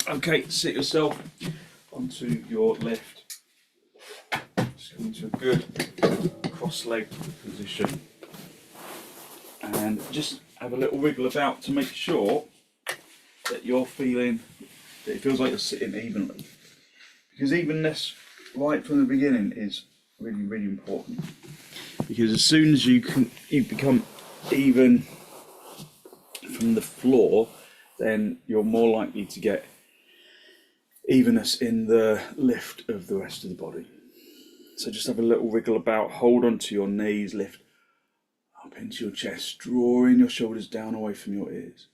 Okay, sit yourself onto your left. Just come into a good cross-legged position. And just have a little wiggle about to make sure that you're feeling that it feels like you're sitting evenly. Because evenness right from the beginning is really, really important. Because as soon as you become even from the floor, then you're more likely to get evenness in the lift of the rest of the body. So just have a little wiggle about, hold onto your knees, lift up into your chest, drawing your shoulders down away from your ears.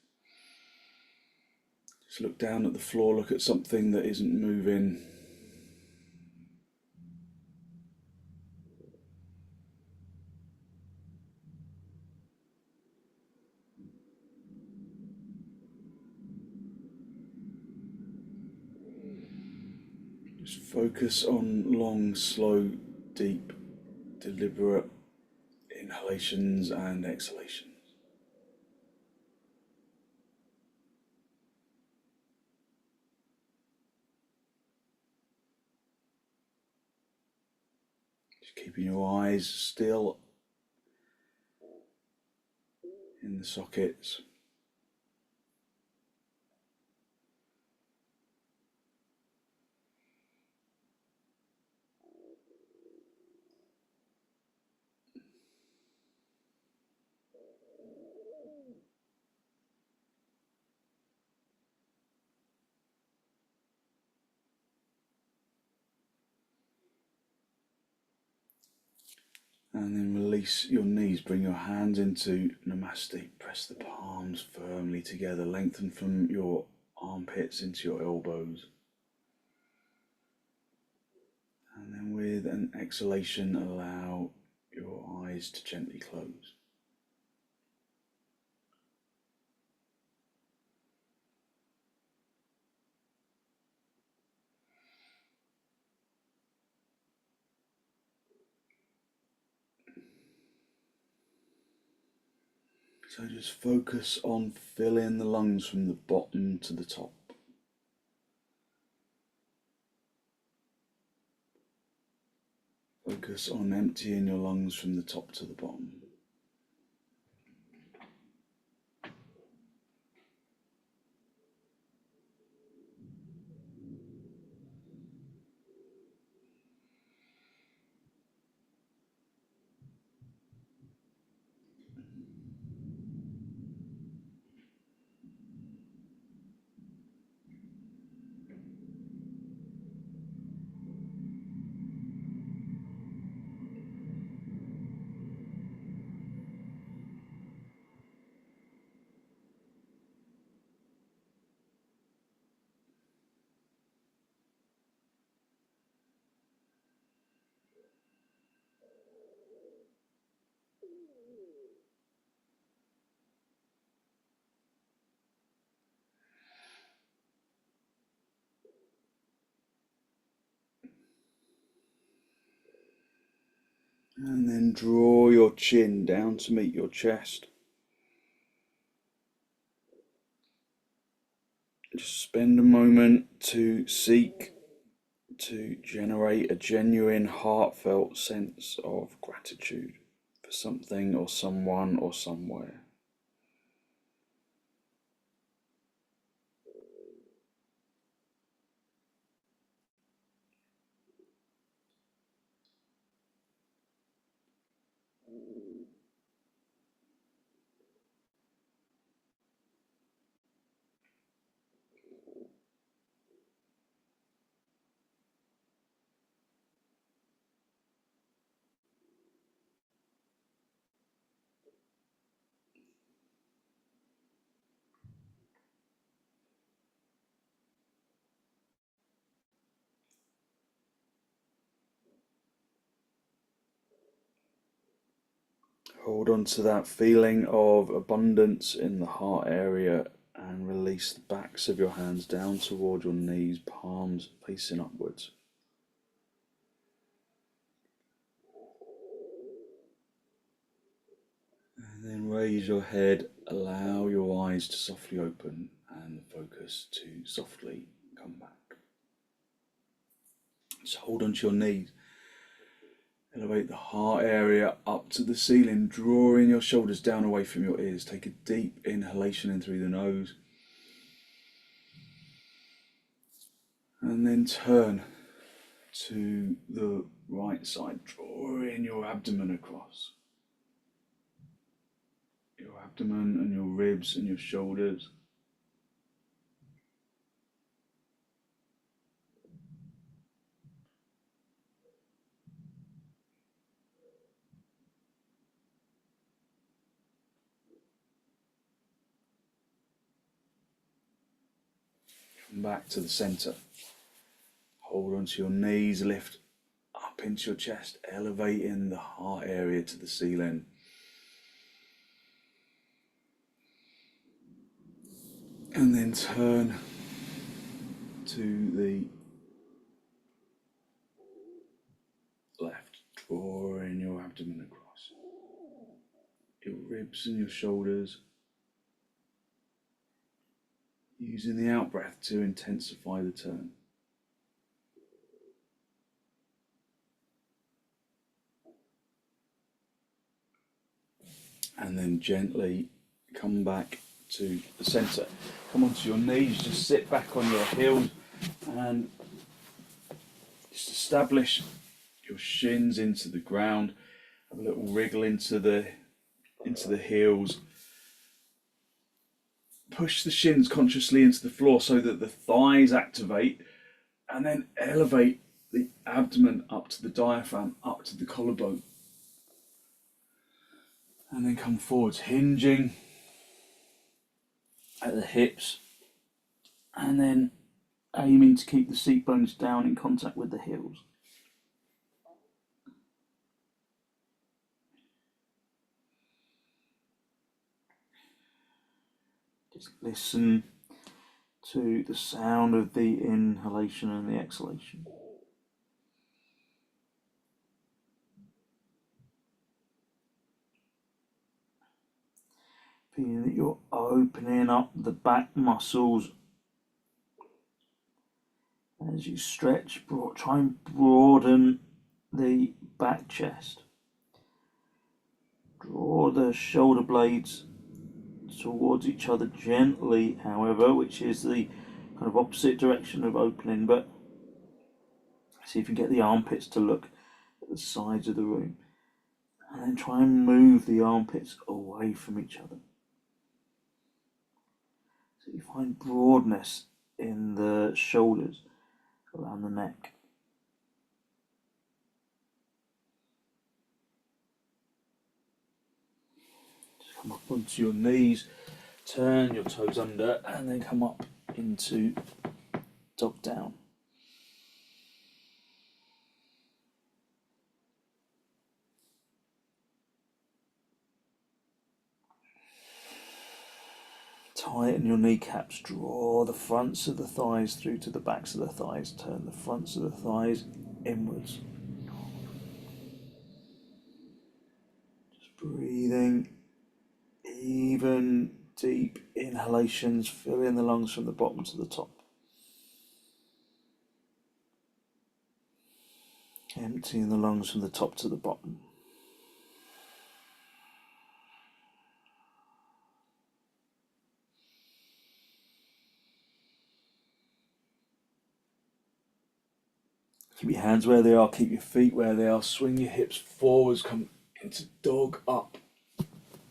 Just look down at the floor, look at something that isn't moving. Just focus on long, slow, deep, deliberate inhalations and exhalations. Just keeping your eyes still in the sockets. And then release your knees, bring your hands into Namaste, press the palms firmly together, lengthen from your armpits into your elbows. And then with an exhalation, allow your eyes to gently close. So just focus on filling the lungs from the bottom to the top. Focus on emptying your lungs from the top to the bottom. And then draw your chin down to meet your chest. Just spend a moment to seek to generate a genuine, heartfelt sense of gratitude for something or someone or somewhere. Hold on to that feeling of abundance in the heart area and release the backs of your hands down toward your knees, palms facing upwards. And then raise your head, allow your eyes to softly open and the focus to softly come back. Just hold onto your knees. Elevate the heart area up to the ceiling, drawing your shoulders down away from your ears. Take a deep inhalation in through the nose. And then turn to the right side, drawing your abdomen across. Your abdomen and your ribs and your shoulders. Come back to the center. Hold onto your knees, lift up into your chest, elevating the heart area to the ceiling. And then turn to the left, drawing your abdomen across. Your ribs and your shoulders. Using the out breath to intensify the turn. And then gently come back to the center. Come onto your knees, just sit back on your heels and just establish your shins into the ground. Have a little wriggle into the heels. Push the shins consciously into the floor so that the thighs activate, and then elevate the abdomen up to the diaphragm, up to the collarbone. And then come forwards, hinging at the hips, and then aiming to keep the seat bones down in contact with the heels. Just listen to the sound of the inhalation and the exhalation. Feeling that you're opening up the back muscles as you stretch. Try and broaden the back chest. Draw the shoulder blades towards each other gently, however, which is the kind of opposite direction of opening, but see if you can get the armpits to look at the sides of the room. And then try and move the armpits away from each other. So you find broadness in the shoulders, around the neck. Just come up onto your knees, turn your toes under, and then come up into dog down. Tighten your kneecaps, draw the fronts of the thighs through to the backs of the thighs, turn the fronts of the thighs inwards. Just breathing, even deep inhalations, filling the lungs from the bottom to the top. Emptying the lungs from the top to the bottom. Keep your hands where they are, keep your feet where they are, swing your hips forwards, come into dog up.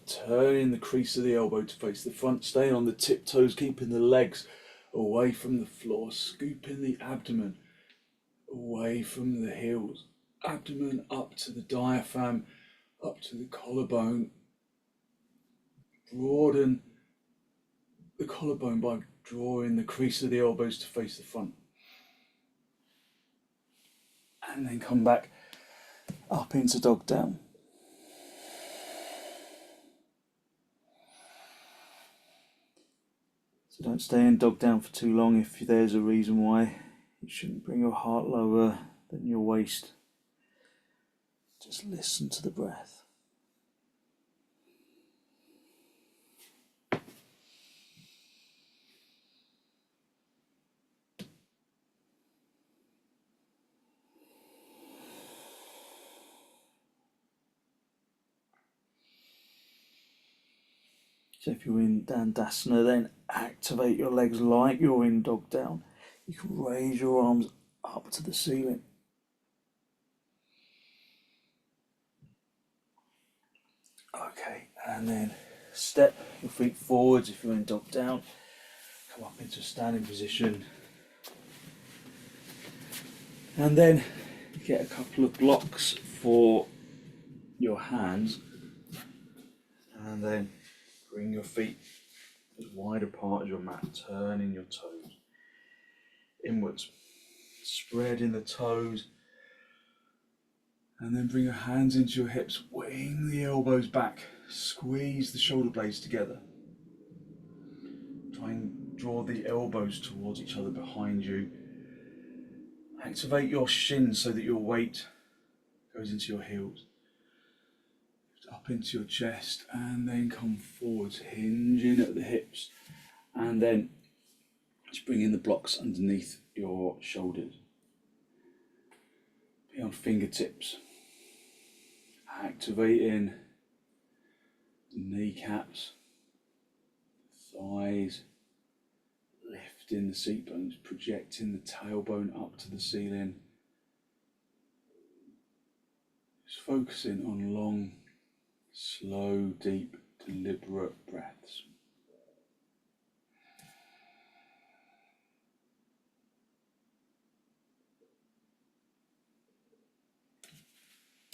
Turning the crease of the elbow to face the front, staying on the tiptoes, keeping the legs away from the floor, scooping the abdomen away from the heels. Abdomen up to the diaphragm, up to the collarbone. Broaden the collarbone by drawing the crease of the elbows to face the front. And then come back up into dog down. So don't stay in dog down for too long if there's a reason why. You shouldn't bring your heart lower than your waist. Just listen to the breath. So if you're in dandasana, then activate your legs like you're in dog down. You can raise your arms up to the ceiling. Okay, and then step your feet forwards if you're in dog down. Come up into a standing position. And then get a couple of blocks for your hands. And then bring your feet as wide apart as your mat, turning your toes inwards, spreading the toes, and then bring your hands into your hips, wing the elbows back, squeeze the shoulder blades together. Try and draw the elbows towards each other behind you. Activate your shins so that your weight goes into your heels. Up into your chest, and then come forwards, hinging at the hips, and then just bring in the blocks underneath your shoulders. Be on fingertips, activating the kneecaps, thighs, lifting the seat bones, projecting the tailbone up to the ceiling. Just focusing on long, slow, deep, deliberate breaths.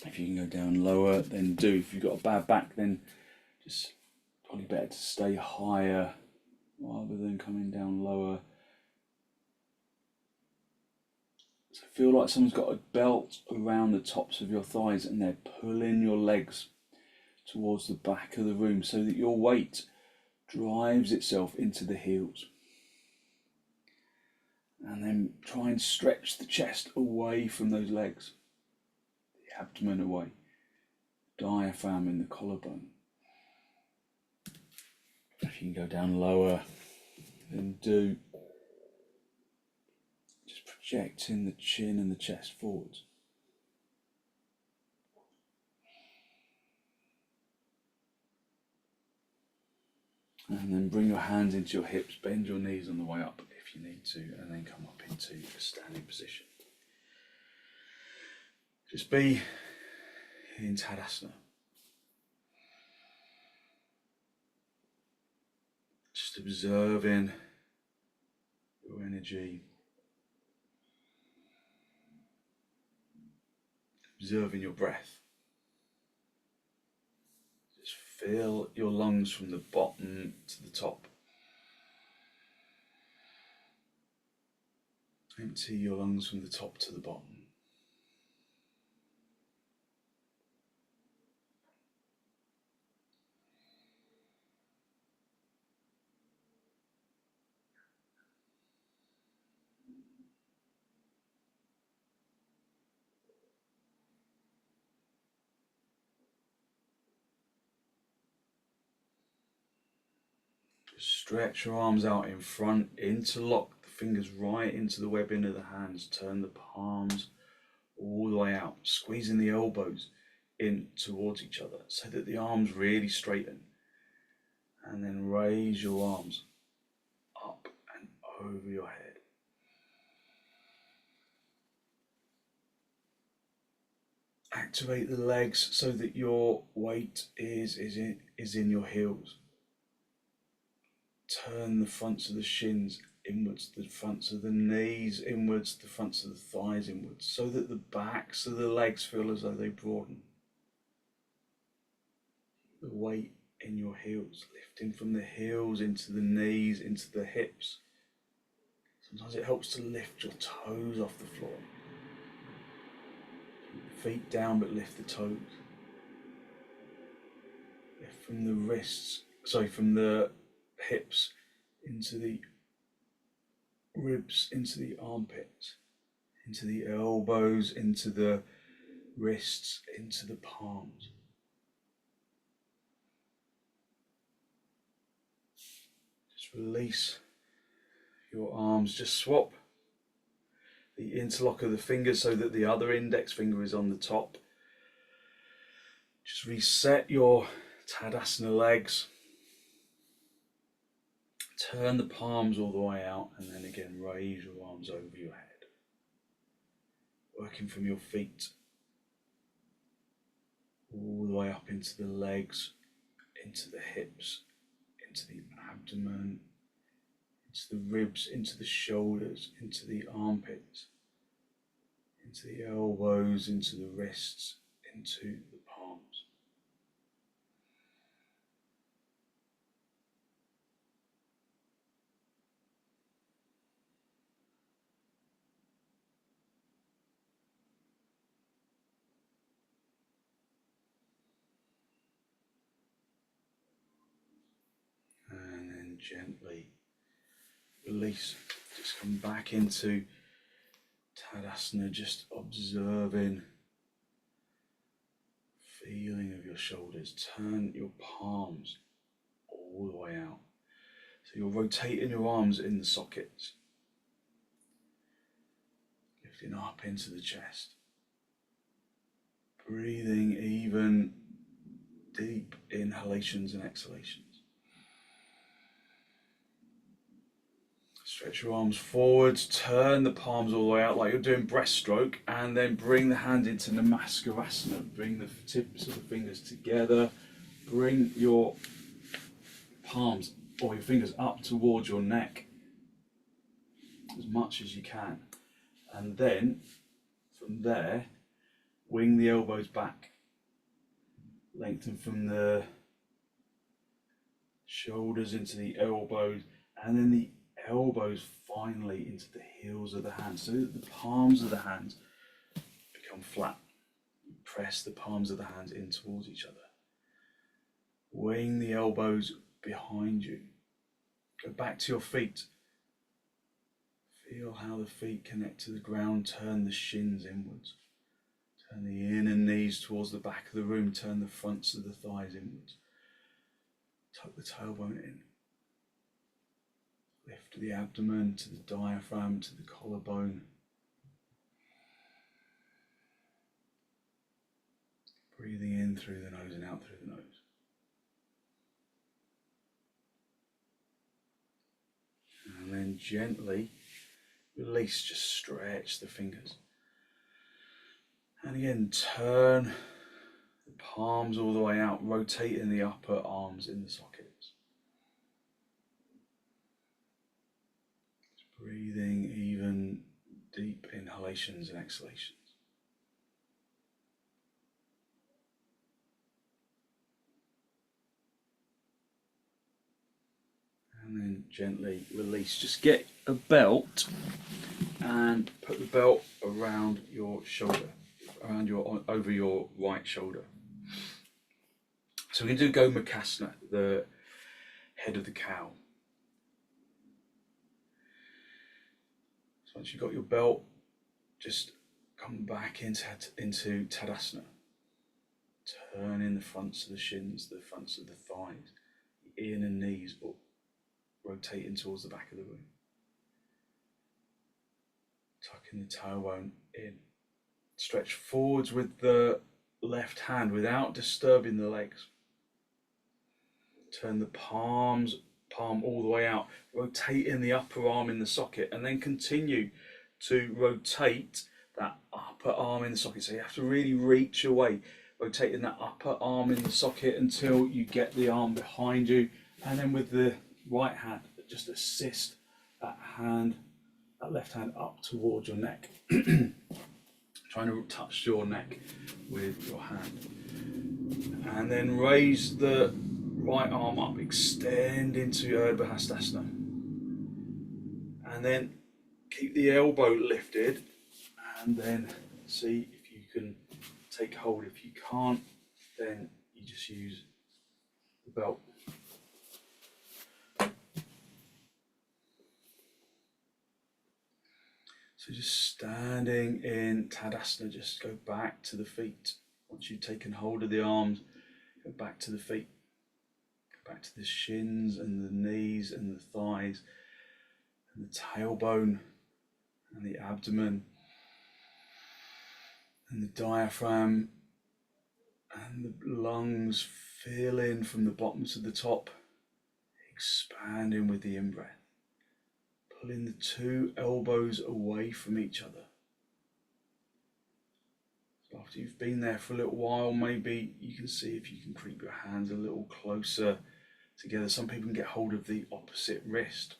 If you can go down lower, then do. If you've got a bad back, then just probably better to stay higher rather than coming down lower. So feel like someone's got a belt around the tops of your thighs and they're pulling your legs towards the back of the room so that your weight drives itself into the heels. And then try and stretch the chest away from those legs, the abdomen away, diaphragm in the collarbone. If you can go down lower, then do. Just projecting the chin and the chest forwards. And then bring your hands into your hips, bend your knees on the way up if you need to, and then come up into a standing position. Just be in tadasana. Just observing your energy, observing your breath. Just fill your lungs from the bottom to the top. Empty your lungs from the top to the bottom. Stretch your arms out in front, interlock the fingers right into the webbing of the hands, turn the palms all the way out, squeezing the elbows in towards each other so that the arms really straighten, and then raise your arms up and over your head. Activate the legs so that your weight is in your heels. Turn the fronts of the shins inwards, the fronts of the knees inwards, the fronts of the thighs inwards, so that the backs of the legs feel as though they broaden. The weight in your heels, lifting from the heels into the knees, into the hips. Sometimes it helps to lift your toes off the floor. Keep the feet down but lift the toes. Lift from the wrists, from the hips into the ribs, into the armpits, into the elbows, into the wrists, into the palms. Just release your arms, just swap the interlock of the fingers so that the other index finger is on the top. Just reset your tadasana legs. Turn the palms all the way out, and then again raise your arms over your head. Working from your feet all the way up into the legs, into the hips, into the abdomen, into the ribs, into the shoulders, into the armpits, into the elbows, into the wrists, into the palms. And then gently release. Just come back into tadasana, just observing, feeling of your shoulders. Turn your palms all the way out. So you're rotating your arms in the sockets, lifting up into the chest. Breathing even deep inhalations and exhalations. Stretch your arms forwards, turn the palms all the way out like you're doing breaststroke, and then bring the hand into namaskarasana. Bring the tips of the fingers together. Bring your palms or your fingers up towards your neck as much as you can. And then from there, wing the elbows back. Lengthen from the shoulders into the elbows, and then the elbows finally into the heels of the hands, so that the palms of the hands become flat. Press the palms of the hands in towards each other. Wing the elbows behind you. Go back to your feet. Feel how the feet connect to the ground. Turn the shins inwards. Turn the inner knees towards the back of the room. Turn the fronts of the thighs inwards. Tuck the tailbone in. Lift the abdomen to the diaphragm, to the collarbone. Breathing in through the nose and out through the nose. And then gently release, just stretch the fingers. And again, turn the palms all the way out, rotating the upper arms in the sockets. Breathing even deep inhalations and exhalations. And then gently release. Just get a belt and put the belt around your shoulder, over your right shoulder. So we can do gomukhasana, the head of the cow. So once you've got your belt, just come back into tadasana. Turn in the fronts of the shins, the fronts of the thighs, the inner knees, but rotating towards the back of the room. Tucking the tailbone in. Stretch forwards with the left hand without disturbing the legs. Turn the palm all the way out, rotating the upper arm in the socket, and then continue to rotate that upper arm in the socket. So you have to really reach away, rotating that upper arm in the socket until you get the arm behind you, and then with the right hand, just assist that left hand up towards your neck. Trying to touch your neck with your hand. And then raise the right arm up, extend into advisable. And then keep the elbow lifted, and then see if you can take hold. If you can't, then you just use the belt. So just standing in tadasana, just go back to the feet. Once you've taken hold of the arms, go back to the feet. Go back to the shins and the knees and the thighs and the tailbone and the abdomen and the diaphragm and the lungs. Feel in from the bottom to the top. expanding with the in-breath, pulling the two elbows away from each other. So after you've been there for a little while, maybe you can see if you can creep your hands a little closer together. Some people can get hold of the opposite wrist.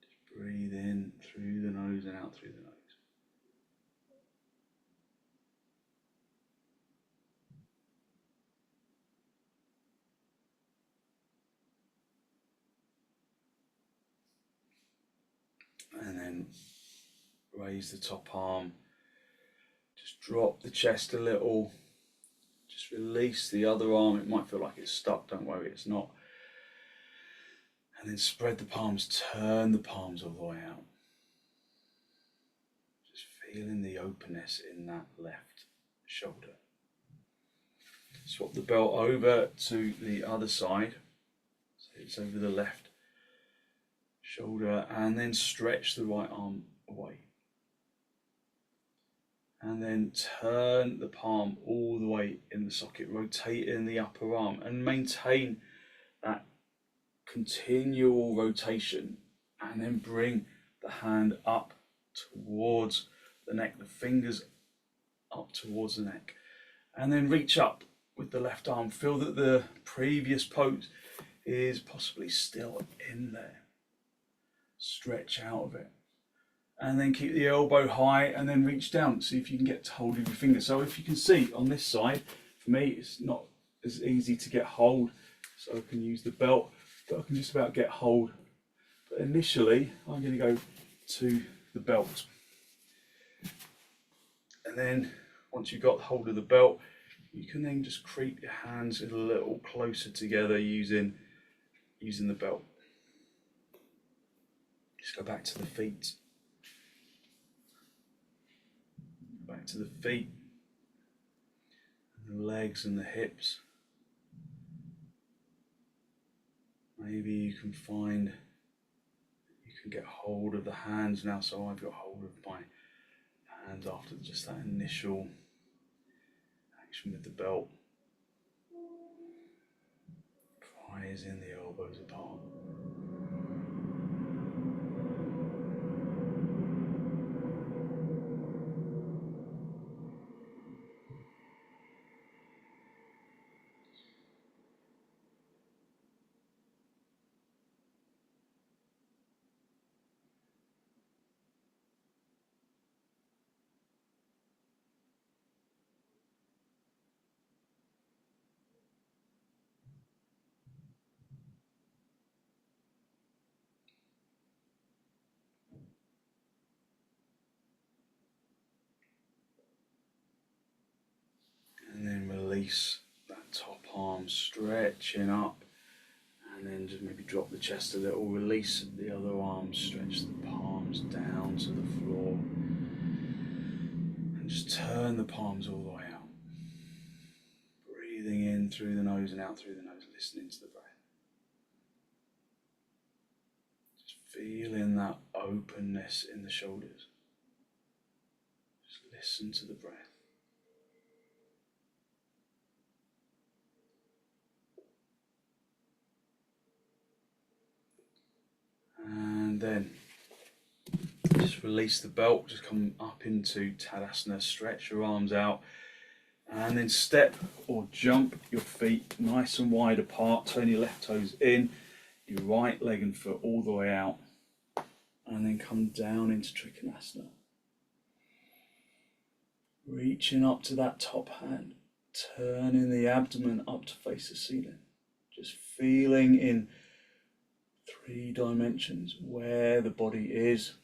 Just breathe in through the nose and out through the nose. And then raise the top arm, just drop the chest a little, just release the other arm. It might feel like it's stuck, don't worry, it's not. And then spread the palms, turn the palms all the way out. Just feeling the openness in that left shoulder. Swap the belt over to the other side, so it's over the left shoulder, and then stretch the right arm away. And then turn the palm all the way in the socket, rotate in the upper arm, and maintain that continual rotation. And then bring the hand up towards the neck, the fingers up towards the neck. And then reach up with the left arm. Feel that the previous pose is possibly still in there. Stretch out of it. And then keep the elbow high and then reach down. See if you can get hold of your finger. So if you can see on this side, for me, it's not as easy to get hold. So I can use the belt, but I can just about get hold. But initially, I'm going to go to the belt. And then once you've got hold of the belt, you can then just creep your hands a little closer together using the belt. Just go back to the feet. Back to the feet, and the legs and the hips. Maybe you can find you can get hold of the hands now. So I've got hold of my hands after just that initial action with the belt. Prising the elbows apart. And then release that top arm, stretching up, and then just maybe drop the chest a little, release the other arm, stretch the palms down to the floor, and just turn the palms all the way out. Breathing in through the nose and out through the nose, listening to the breath. Just feeling that openness in the shoulders. Just listen to the breath. And then just release the belt, just come up into tadasana, stretch your arms out, and then step or jump your feet nice and wide apart, turn your left toes in, your right leg and foot all the way out, and then come down into trikonasana. Reaching up to that top hand, turning the abdomen up to face the ceiling, just feeling in 3 dimensions where the body is.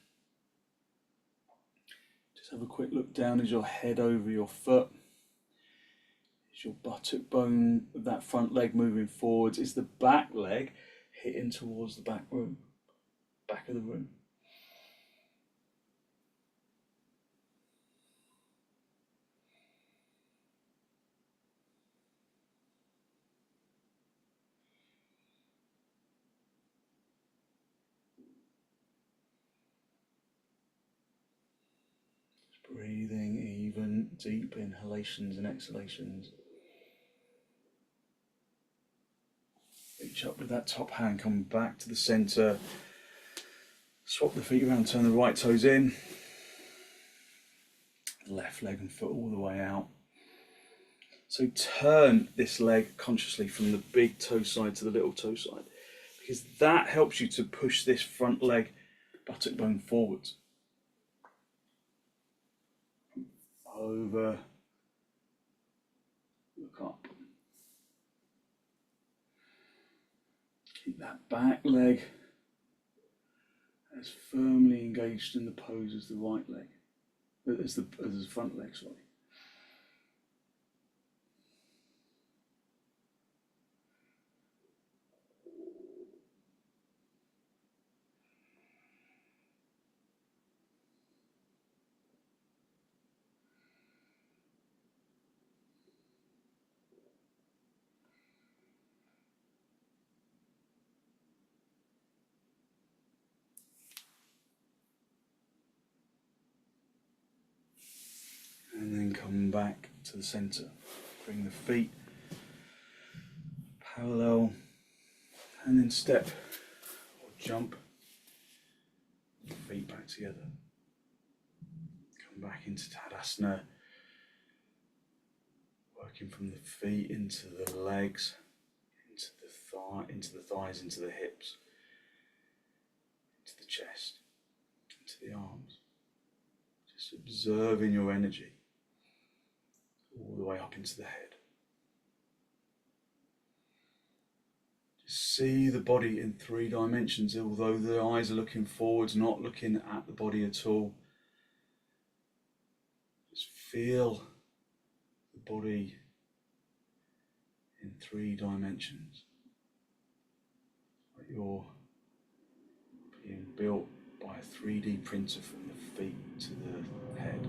Just have a quick look down. Is your head over your foot? Is your buttock bone of that front leg moving forwards? Is the back leg hitting towards the back of the room? Breathing even deep inhalations and exhalations. Reach up with that top hand, come back to the centre. Swap the feet around, turn the right toes in. Left leg and foot all the way out. So turn this leg consciously from the big toe side to the little toe side, because that helps you to push this front leg, buttock bone forwards. Over, look up. Keep that back leg as firmly engaged in the pose as the right leg, as the front leg, sorry. And then come back to the centre. Bring the feet parallel, and then step or jump, feet back together. Come back into tadasana, working from the feet into the legs, into the thighs, into the hips, into the chest, into the arms. Just observing your energy all the way up into the head. Just see the body in 3 dimensions, although the eyes are looking forwards, not looking at the body at all. Just feel the body in 3 dimensions. Like you're being built by a 3D printer from the feet to the head.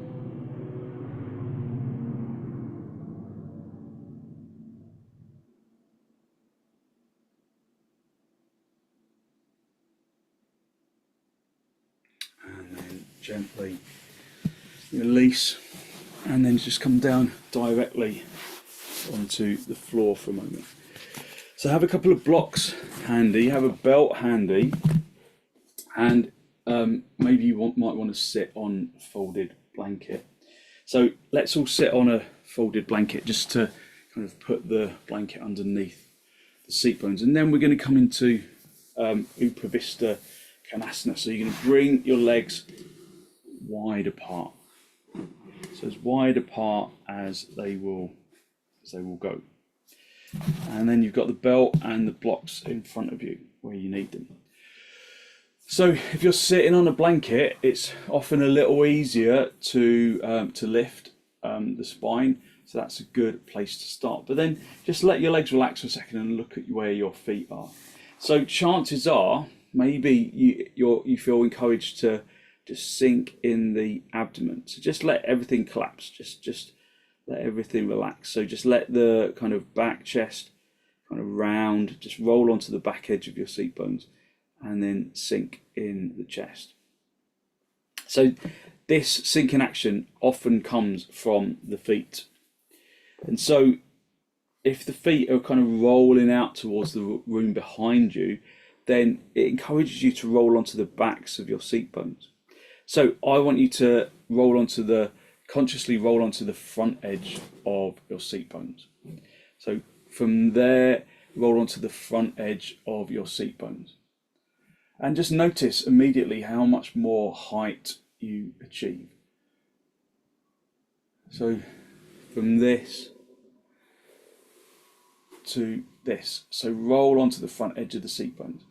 And then gently release, and then just come down directly onto the floor for a moment. So have a couple of blocks handy, have a belt handy, and maybe you might want to sit on a folded blanket. So let's all sit on a folded blanket just to kind of put the blanket underneath the seat bones, and then we're going to come into upavistha konasana. So you're going to bring your legs wide apart, so as wide apart as they will go, and then you've got the belt and the blocks in front of you where you need them. So if you're sitting on a blanket, it's often a little easier to lift the spine, so that's a good place to start. But then just let your legs relax for a second and look at where your feet are. So chances are maybe you feel encouraged to just sink in the abdomen. So just let everything collapse. Just let everything relax. So just let the kind of back chest kind of round, just roll onto the back edge of your seat bones, and then sink in the chest. So this sinking action often comes from the feet. And so if the feet are kind of rolling out towards the room behind you, then it encourages you to roll onto the backs of your seat bones. So I want you to consciously roll onto the front edge of your seat bones. So from there, roll onto the front edge of your seat bones. And just notice immediately how much more height you achieve. So from this to this. So roll onto the front edge of the seat bones.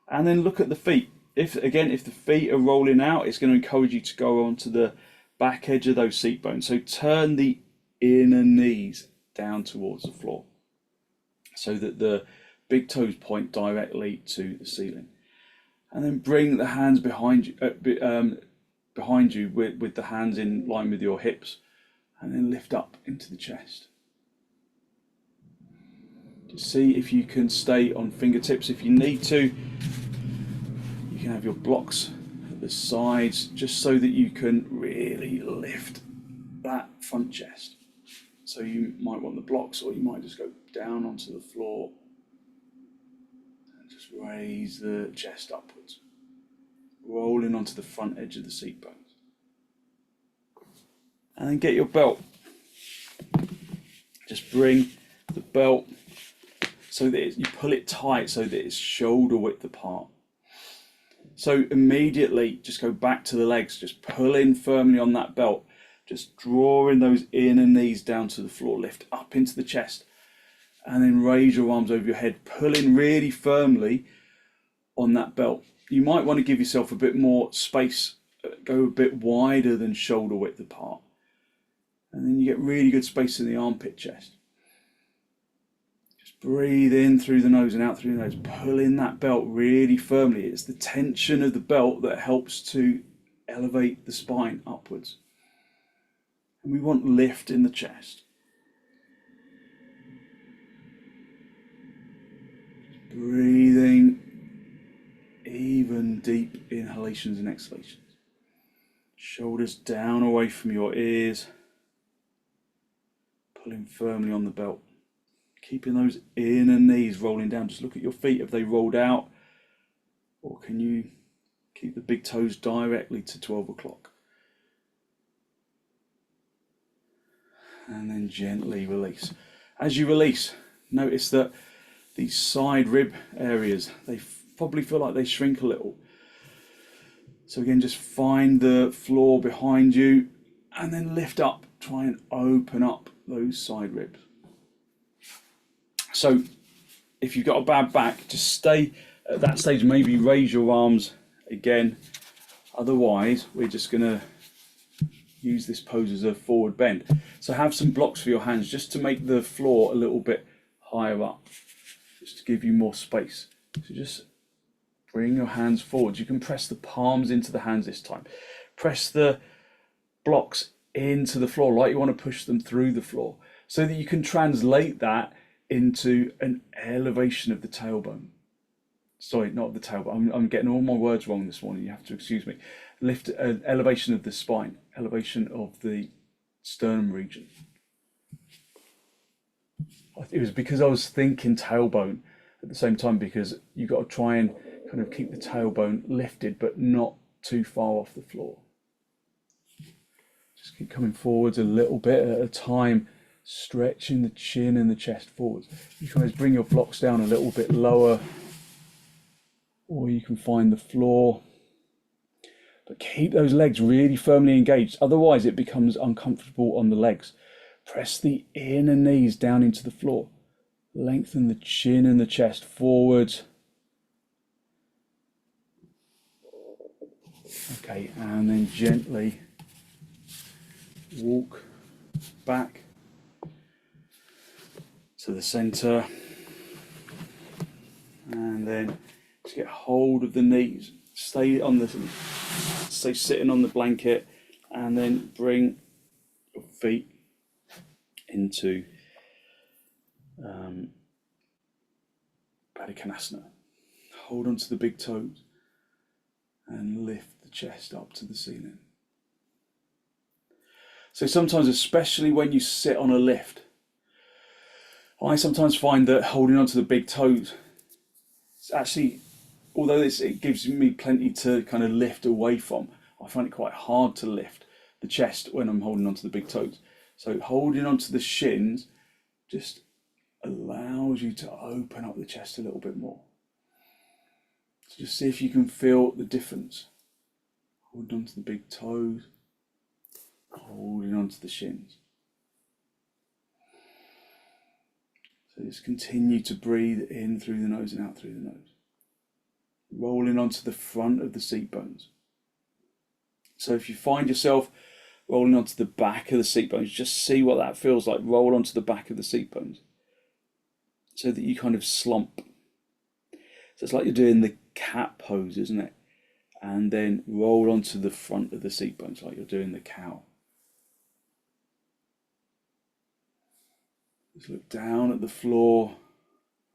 And then look at the feet. If the feet are rolling out, it's going to encourage you to go onto the back edge of those seat bones. So turn the inner knees down towards the floor so that the big toes point directly to the ceiling. And then bring the hands behind you, with the hands in line with your hips, and then lift up into the chest. Just see if you can stay on fingertips. If you need to, you can have your blocks at the sides, just so that you can really lift that front chest. So you might want the blocks, or you might just go down onto the floor and just raise the chest upwards, rolling onto the front edge of the seat bones. And then get your belt. Just bring the belt so that you pull it tight so that it's shoulder width apart. So immediately just go back to the legs, just pull in firmly on that belt, just drawing those inner knees down to the floor, lift up into the chest, and then raise your arms over your head, pull in really firmly on that belt. You might want to give yourself a bit more space, go a bit wider than shoulder width apart. And then you get really good space in the armpit chest. Just breathe in through the nose and out through the nose. Pull in that belt really firmly. It's the tension of the belt that helps to elevate the spine upwards. And we want lift in the chest. Just breathing even deep inhalations and exhalations. Shoulders down away from your ears. Pulling firmly on the belt. Keeping those inner knees rolling down. Just look at your feet. Have they rolled out? Or can you keep the big toes directly to 12 o'clock? And then gently release. As you release, notice that these side rib areas, they probably feel like they shrink a little. So again, just find the floor behind you and then lift up. Try and open up those side ribs. So if you've got a bad back, just stay at that stage, maybe raise your arms again. Otherwise, we're just going to use this pose as a forward bend. So have some blocks for your hands just to make the floor a little bit higher up, just to give you more space. So just bring your hands forward. You can press the palms into the hands this time. Press the blocks into the floor like you want to push them through the floor, so that you can translate that into an elevation of the tailbone. Sorry, not the tailbone. I'm getting all my words wrong this morning. You have to excuse me. Lift an elevation of the spine, elevation of the sternum region. It was because I was thinking tailbone at the same time, because you've got to try and kind of keep the tailbone lifted but not too far off the floor. Just keep coming forwards a little bit at a time, stretching the chin and the chest forwards. You can always bring your blocks down a little bit lower, or you can find the floor. But keep those legs really firmly engaged, otherwise it becomes uncomfortable on the legs. Press the inner knees down into the floor. Lengthen the chin and the chest forwards. Okay, and then gently walk back to the center, and then just get hold of the knees. Stay sitting on the blanket, and then bring your feet into baddangulyasana. Hold on to the big toes and lift the chest up to the ceiling. So sometimes, especially when you sit on a lift, I sometimes find that holding on to the big toes, it's actually, although it gives me plenty to kind of lift away from, I find it quite hard to lift the chest when I'm holding on to the big toes. So holding on to the shins just allows you to open up the chest a little bit more. So just see if you can feel the difference. Holding on to the big toes, holding on to the shins. So just continue to breathe in through the nose and out through the nose. Rolling onto the front of the seat bones. So if you find yourself rolling onto the back of the seat bones, just see what that feels like. Roll onto the back of the seat bones so that you kind of slump. So it's like you're doing the cat pose, isn't it? And then roll onto the front of the seat bones like you're doing the cow. Just look down at the floor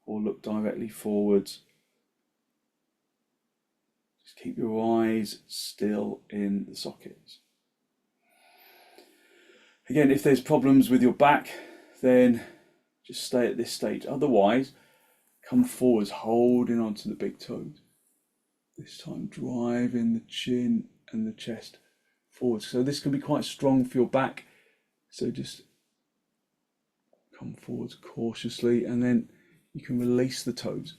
or look directly forwards. Just keep your eyes still in the sockets. Again, if there's problems with your back, then just stay at this stage. Otherwise, come forwards, holding onto the big toes. This time, driving the chin and the chest forwards. So this can be quite strong for your back. So just come forwards cautiously, and then you can release the toes.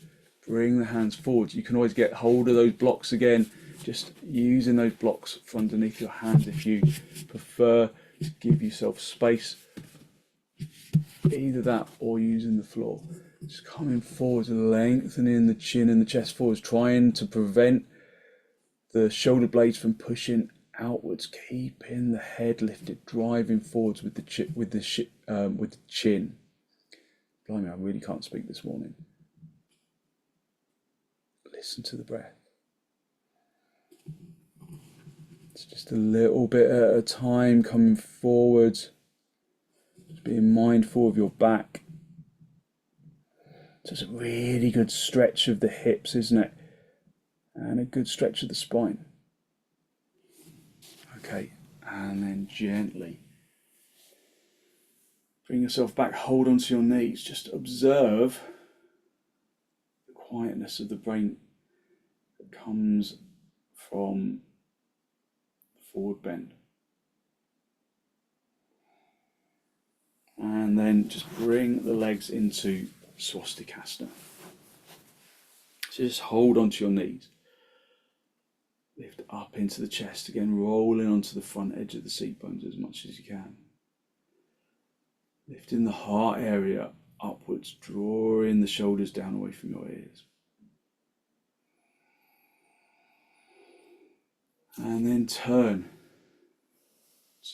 Bring the hands forwards. You can always get hold of those blocks again, just using those blocks for underneath your hands if you prefer to give yourself space. Either that or using the floor. Just coming forwards, lengthening the chin and the chest forwards, trying to prevent the shoulder blades from pushing outwards, keeping the head lifted, driving forwards with the chin. Blimey, I really can't speak this morning. Listen to the breath. It's just a little bit at a time, coming forwards, just being mindful of your back. So it's a really good stretch of the hips, isn't it? And a good stretch of the spine. Okay, and then gently bring yourself back, hold onto your knees, just observe the quietness of the brain that comes from the forward bend. And then just bring the legs into swastikasana. So just hold onto your knees. Lift up into the chest, again rolling onto the front edge of the seat bones as much as you can. Lifting the heart area upwards, drawing the shoulders down away from your ears. And then turn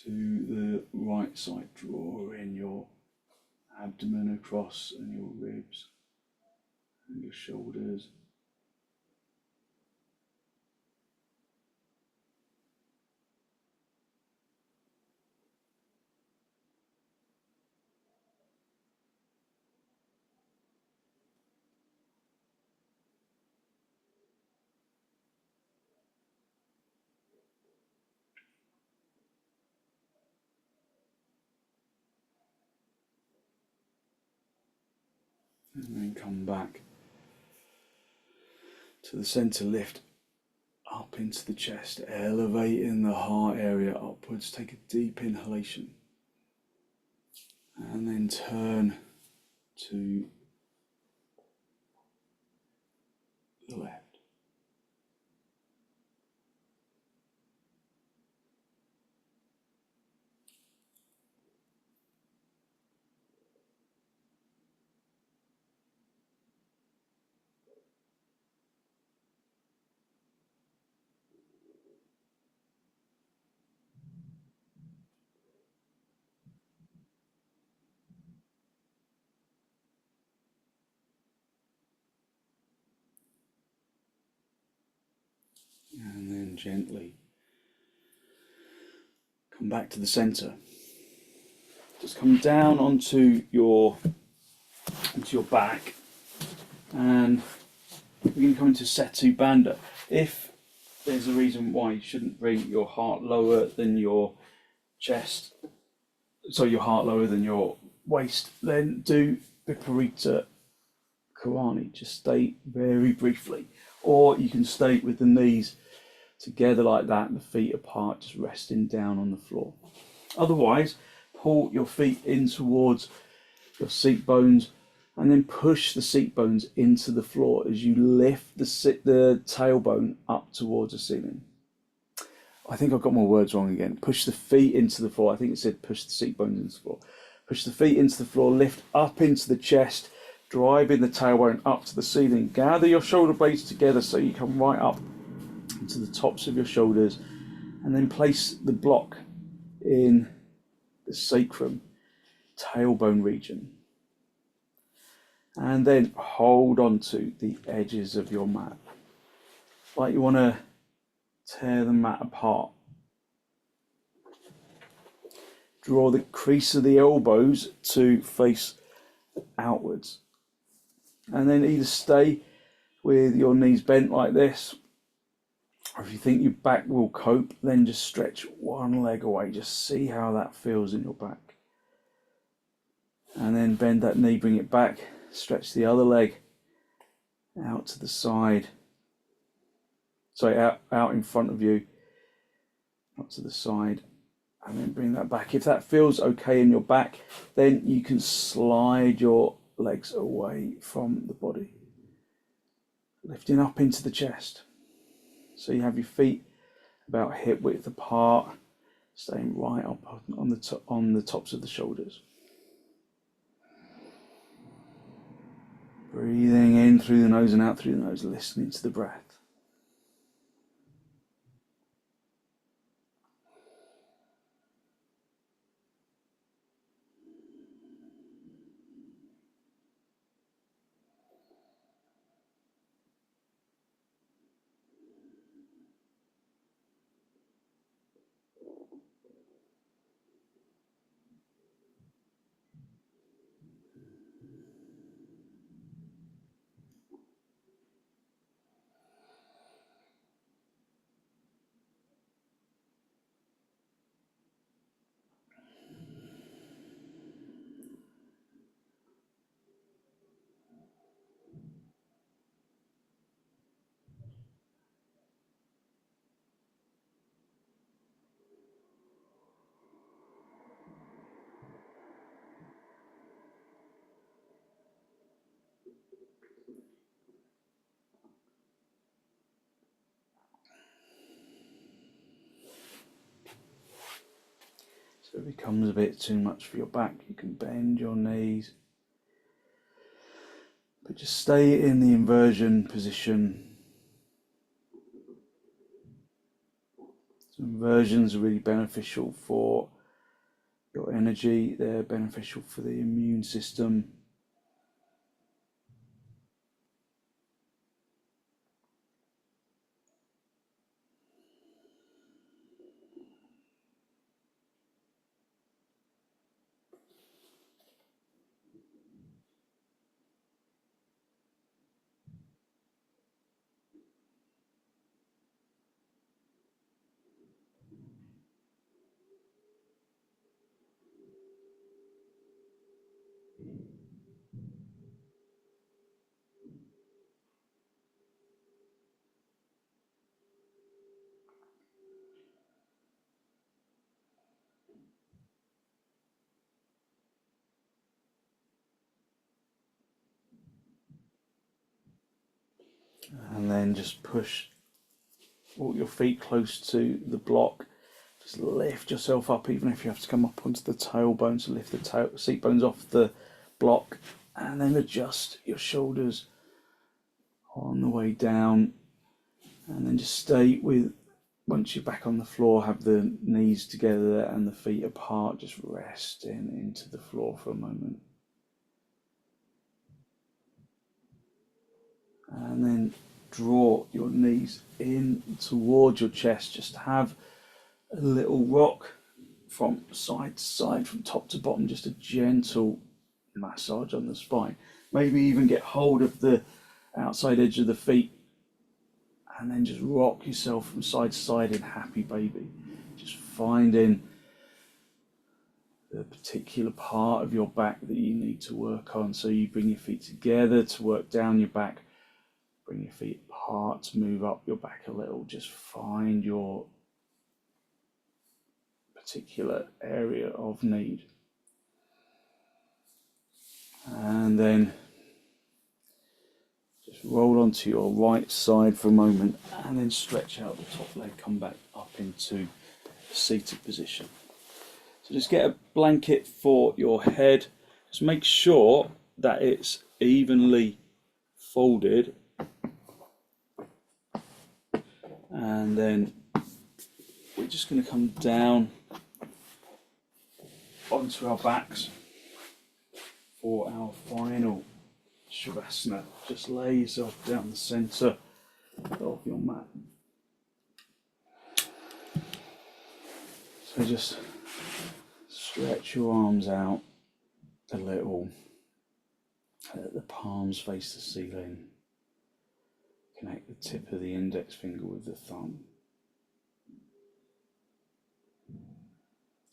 to the right side, drawing your abdomen across and your ribs and your shoulders. And then come back to the center, lift up into the chest, elevating the heart area upwards. Take a deep inhalation. And then turn to the left. And then gently come back to the center. Just come down onto your back, and we're going to come into setubandha. If there's a reason why you shouldn't bring your heart lower than your chest, so your heart lower than your waist, then do viparita karani. Just stay very briefly, or you can stay with the knees together like that and the feet apart, just resting down on the floor. Otherwise, pull your feet in towards your seat bones and then push the seat bones into the floor as you lift the tailbone up towards the ceiling. I think I've got my words wrong again. Push the feet into the floor. I think it said push the seat bones into the floor. Push the feet into the floor, lift up into the chest, driving the tailbone up to the ceiling. Gather your shoulder blades together so you come right up into the tops of your shoulders, and then place the block in the sacrum, tailbone region. And then hold on to the edges of your mat, like you want to tear the mat apart. Draw the crease of the elbows to face outwards, and then either stay with your knees bent like this, Or if you think your back will cope, then just stretch one leg away. Just see how that feels in your back. And then bend that knee, bring it back, stretch the other leg out to the side. Sorry, out in front of you, up to the side, and then bring that back. If that feels okay in your back, then you can slide your legs away from the body, lifting up into the chest. So you have your feet about hip width apart, staying right up on the tops of the shoulders. Breathing in through the nose and out through the nose, listening to the breath. So if it becomes a bit too much for your back, you can bend your knees. But just stay in the inversion position. So inversions are really beneficial for your energy. They're beneficial for the immune system. And then just walk your feet close to the block. Just lift yourself up, even if you have to come up onto the tailbone, so lift the seat bones off the block, and then adjust your shoulders on the way down, and then just stay with, once you're back on the floor, have the knees together and the feet apart, just resting into the floor for a moment. And then draw your knees in towards your chest. Just have a little rock from side to side, from top to bottom, just a gentle massage on the spine. Maybe even get hold of the outside edge of the feet and then just rock yourself from side to side in happy baby. Just finding the particular part of your back that you need to work on. So you bring your feet together to work down your back, bring your feet apart to move up your back a little. Just find your particular area of need. And then just roll onto your right side for a moment and then stretch out the top leg, come back up into a seated position. So just get a blanket for your head. Just make sure that it's evenly folded. And then we're just going to come down onto our backs for our final sirvasana. Just lay yourself down the centre of your mat. So just stretch your arms out a little. Let the palms face the ceiling. Connect the tip of the index finger with the thumb.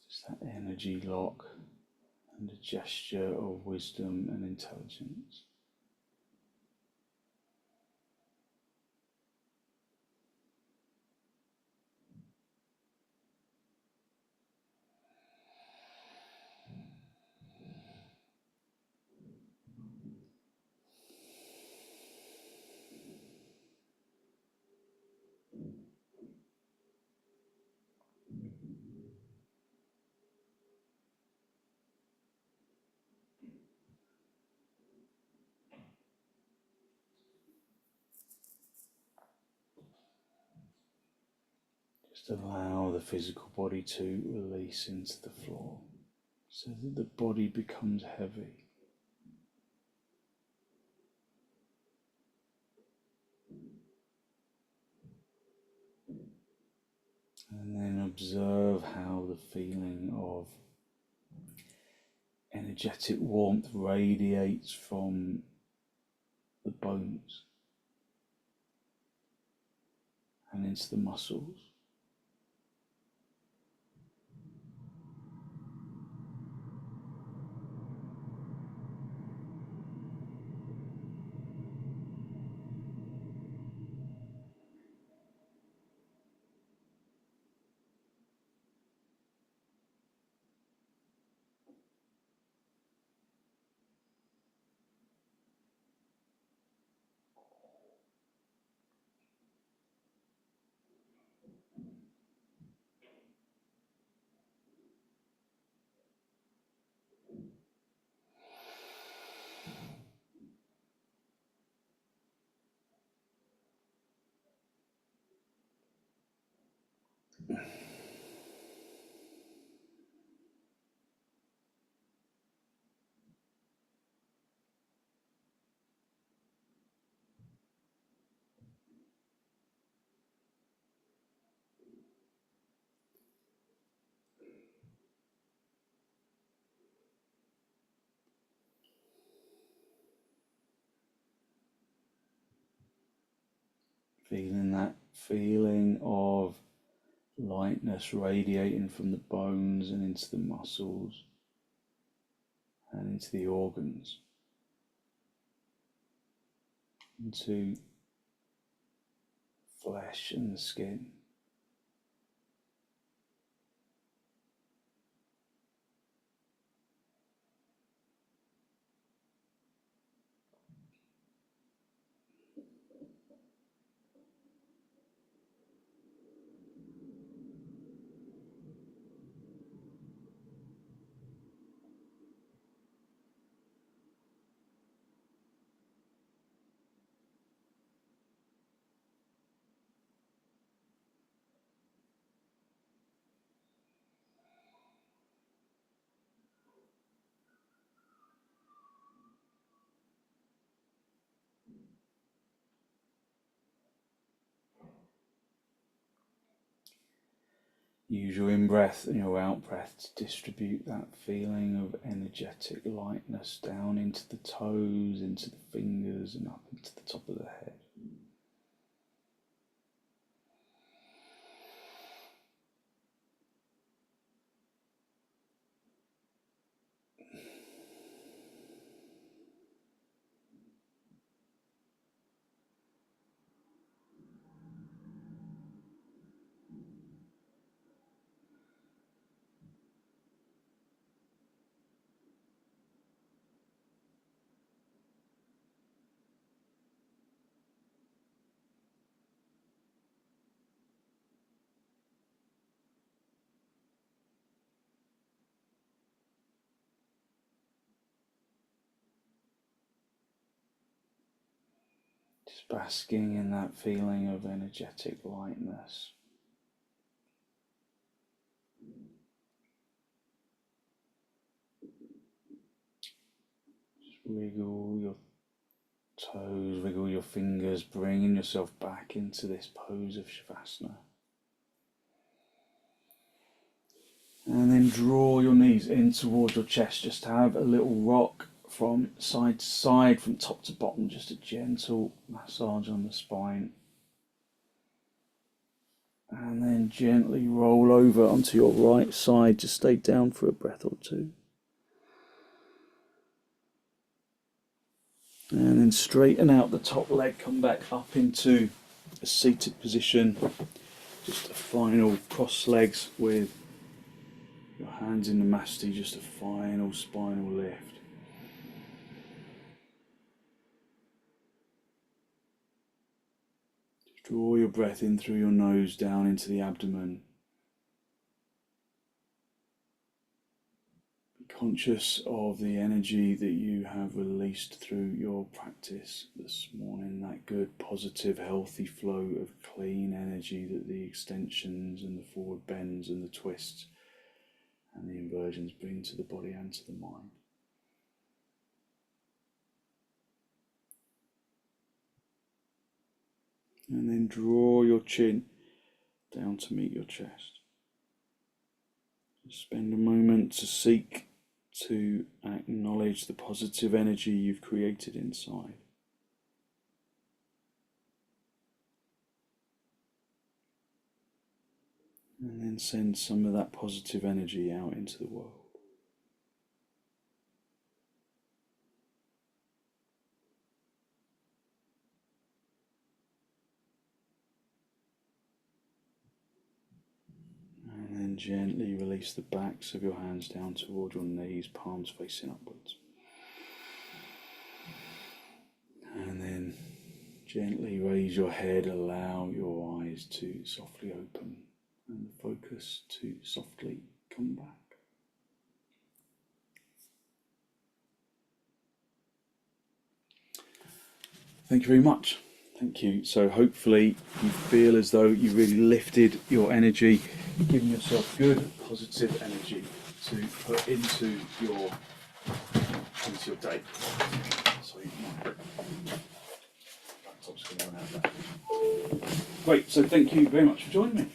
Just that energy lock and a gesture of wisdom and intelligence. Just allow the physical body to release into the floor so that the body becomes heavy. And then observe how the feeling of energetic warmth radiates from the bones and into the muscles. Feeling that feeling of lightness radiating from the bones and into the muscles and into the organs, into flesh and the skin. Use your in-breath and your out-breath to distribute that feeling of energetic lightness down into the toes, into the fingers, and up into the top of the head. Just basking in that feeling of energetic lightness. Just wiggle your toes, wiggle your fingers, bringing yourself back into this pose of Shavasana. And then draw your knees in towards your chest. Just have a little rock from side to side, from top to bottom, just a gentle massage on the spine. And then gently roll over onto your right side to stay down for a breath or two. And then straighten out the top leg, come back up into a seated position. Just a final cross legs with your hands in the masti, just a final spinal lift. Draw your breath in through your nose down into the abdomen. Be conscious of the energy that you have released through your practice this morning, that good, positive, healthy flow of clean energy that the extensions and the forward bends and the twists and the inversions bring to the body and to the mind. And then draw your chin down to meet your chest. Just spend a moment to seek to acknowledge the positive energy you've created inside. And then send some of that positive energy out into the world. And then gently release the backs of your hands down toward your knees, palms facing upwards. And then gently raise your head, allow your eyes to softly open and the focus to softly come back. Thank you very much. Thank you. So hopefully you feel as though you really lifted your energy, giving yourself good, positive energy to put into your day. So my laptop's going to run out of that. Great. So thank you very much for joining me.